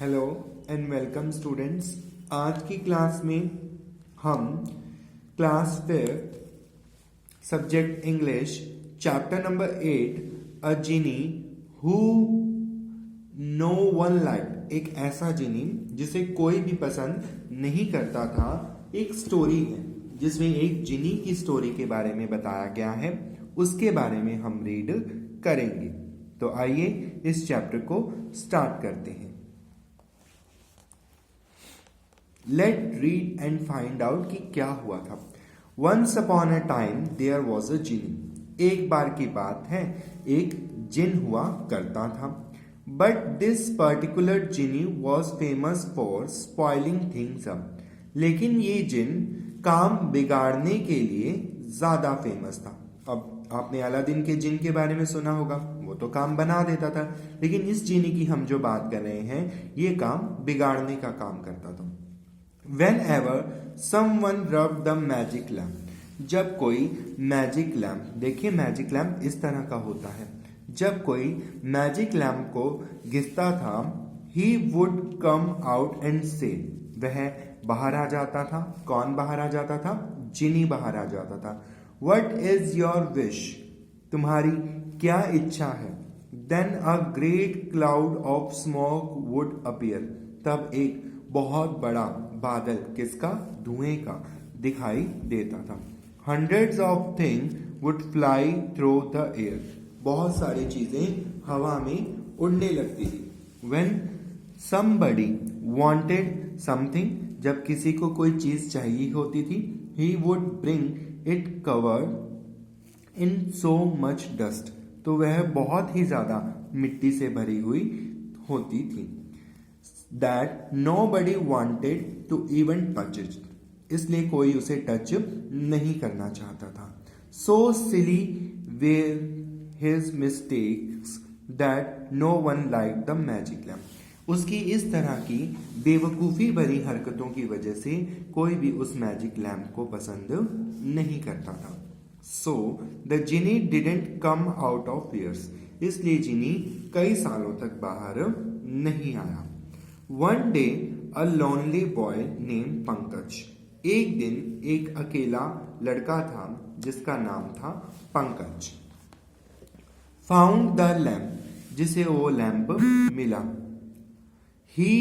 Hello and welcome students. आज की class में हम class 5 subject English chapter number 8 a genie who no one like, एक ऐसा जिनी जिसे कोई भी पसंद नहीं करता था, एक स्टोरी है जिसमें एक जिनी की स्टोरी के बारे में बताया गया है। उसके बारे में हम रीड करेंगे। तो आइए इस चैप्टर को स्टार्ट करते हैं। Let read and find out कि क्या हुआ था। Once upon a time there was a genie. एक बार की बात है, एक जिन हुआ करता था। But this particular genie was famous for spoiling things up. लेकिन ये जिन काम बिगाड़ने के लिए ज्यादा फेमस था। अब आपने अलादीन के जिन के बारे में सुना होगा, वो तो काम बना देता था, लेकिन इस जिनी की हम जो बात कर रहे हैं, ये काम बिगाड़ने का काम करता था। Whenever someone rubbed the magic lamp, जब कोई मैजिक लैम्प, देखिए मैजिक लैम्प इस तरह का होता है, जब कोई मैजिक लैम्प को घिसता था, he would come out and say, वह बाहर आ जाता था। कौन बाहर आ जाता था? जिनी बाहर आ जाता था। What is your wish? तुम्हारी क्या इच्छा है? Then a great cloud of smoke would appear, तब एक बहुत बड़ा बादल, किसका? धुएं का, दिखाई देता था। Hundreds of things would fly through the air, बहुत सारी चीजें हवा में उड़ने लगती थी। When somebody wanted something, जब किसी को कोई चीज चाहिए होती थी, he would bring it covered in so much dust, तो वह बहुत ही ज्यादा मिट्टी से भरी हुई होती थी। That nobody wanted to even touch it, इसलिए कोई उसे टच नहीं करना चाहता था। So silly were his mistakes that no one liked the magic lamp, उसकी इस तरह की बेवकूफ़ी भरी हरकतों की वजह से कोई भी उस मैजिक लैम्प को पसंद नहीं करता था। So the genie didn't come out of years, इसलिए जिनी कई सालों तक बाहर नहीं आया। One day a lonely boy named Pankaj, एक दिन एक अकेला लड़का था जिसका नाम था पंकज। Found the lamp, जिसे वो लैंप मिला। He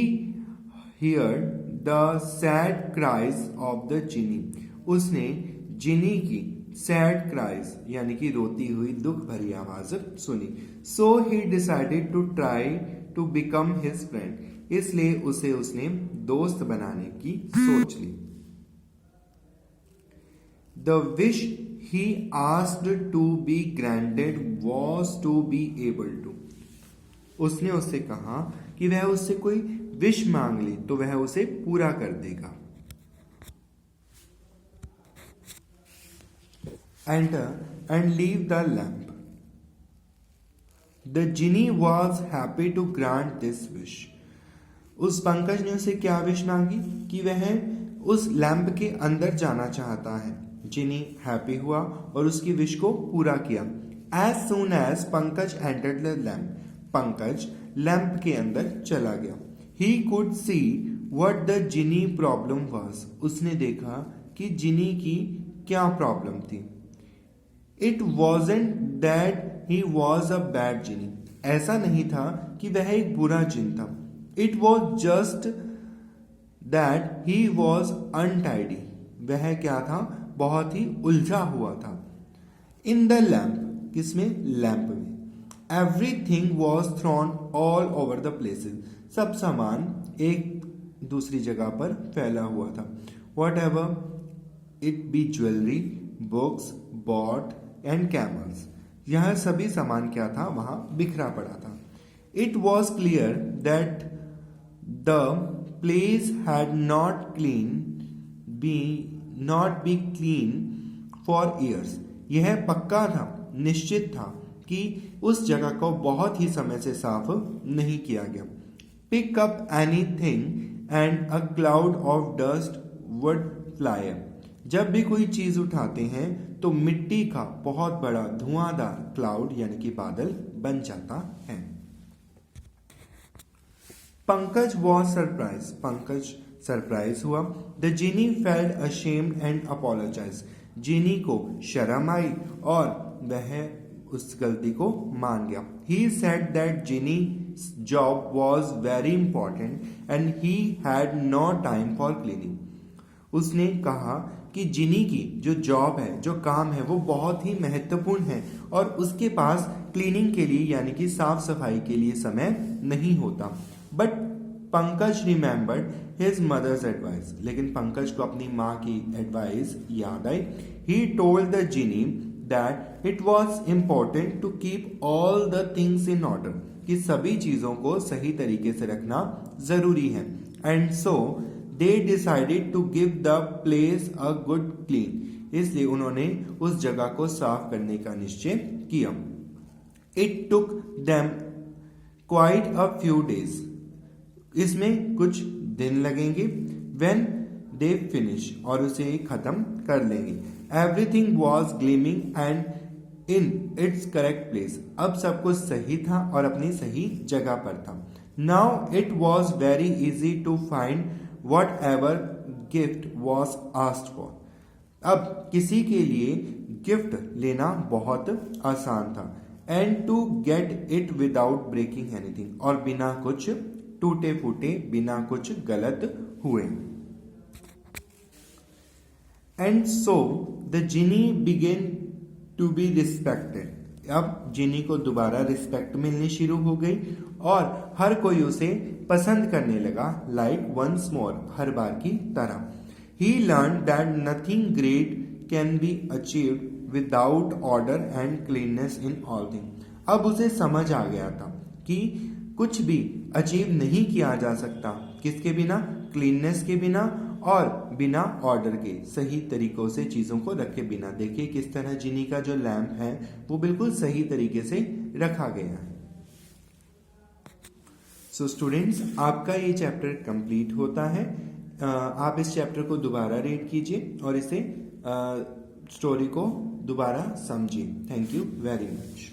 heard the sad cries of the genie, उसने जिनी की सैड क्राइज यानी कि रोती हुई दुख भरी आवाज सुनी। So he decided to try to become his friend, इसलिए उसे उसने दोस्त बनाने की सोच ली। The wish he asked to be granted was to be able to, उसने उससे कहा कि वह उससे कोई विश मांग ली तो वह उसे पूरा कर देगा। Enter and leave the lamp. The genie was happy to grant this wish. उस पंकज ने उसे क्या विश मांगी कि वह उस लैंप के अंदर जाना चाहता है। जिनी हैप्पी हुआ और उसकी विश को पूरा किया। As soon as Pankaj entered the lamp, Pankaj lamp के अंदर चला गया। He could see what the genie problem was, उसने देखा कि जिनी की क्या प्रॉब्लम थी। It wasn't that he was a bad genie, ऐसा नहीं था कि वह एक बुरा जिन था। It was just that he was untidy, वह क्या था? बहुत ही उलझा हुआ था। In the lamp, किसमें? लैंप में। Everything was thrown all over the places, सब सामान एक दूसरी जगह पर फैला हुआ था। Whatever it be jewelry, books, boat and camels, यह सभी सामान क्या था? वहां बिखरा पड़ा था। It was clear that the place had not be clean for years, यह पक्का था, निश्चित था कि उस जगह को बहुत ही समय से साफ नहीं किया गया। Pick up anything and a cloud of dust would fly up, जब भी कोई चीज उठाते हैं तो मिट्टी का बहुत बड़ा धुआंधार क्लाउड यानी कि बादल बन जाता है। Pankaj was surprise, Pankaj surprise हुआ। The genie felt ashamed and apologise, genie को शर्म आई और वह उस गलती को मान गया। He said that genie job was very important and he had no time for cleaning, उसने कहा कि जिनी की जो जॉब है, जो काम है, वो बहुत ही महत्वपूर्ण है और उसके पास क्लीनिंग के लिए यानी कि साफ सफाई के लिए समय नहीं होता। But Pankaj remembered his mother's advice, लेकिन पंकज को अपनी माँ की एडवाइस याद आई। He told the genie that it was important to keep all the things in order, कि सभी चीजों को सही तरीके से रखना जरूरी है। And so they decided to give the place a good clean, इसलिए उन्होंने उस जगह को साफ करने का निश्चय किया। It took them quite a few days, इसमें कुछ दिन लगेंगे। व्हेन दे फिनिश, और उसे खत्म कर लेंगे। Everything was gleaming and in its correct place, अब सब कुछ सही था और अपनी सही जगह पर था। Now it was very easy to find whatever gift was asked for, अब किसी के लिए गिफ्ट लेना बहुत आसान था। And to get it without breaking anything, और बिना कुछ टूटे फूटे, बिना कुछ गलत हुए। And so the genie began to be respected, अब जिनी को दोबारा रिस्पेक्ट मिलनी शुरू हो गई और हर कोई उसे पसंद करने लगा। लाइक वंस मोर, हर बार की तरह। He learn that nothing great can be achieved without order and cleanness in all thing, अब उसे समझ आ गया था कि कुछ भी अचीव नहीं किया जा सकता किसके बिना, क्लीननेस के बिना और बिना ऑर्डर के, सही तरीकों से चीजों को रखे बिना। देखिए किस तरह जिनी का जो लैंप है वो बिल्कुल सही तरीके से रखा गया है। सो स्टूडेंट्स, आपका ये चैप्टर कंप्लीट होता है। आप इस चैप्टर को दोबारा रीड कीजिए और इसे स्टोरी को दोबारा समझिए। Thank you very much.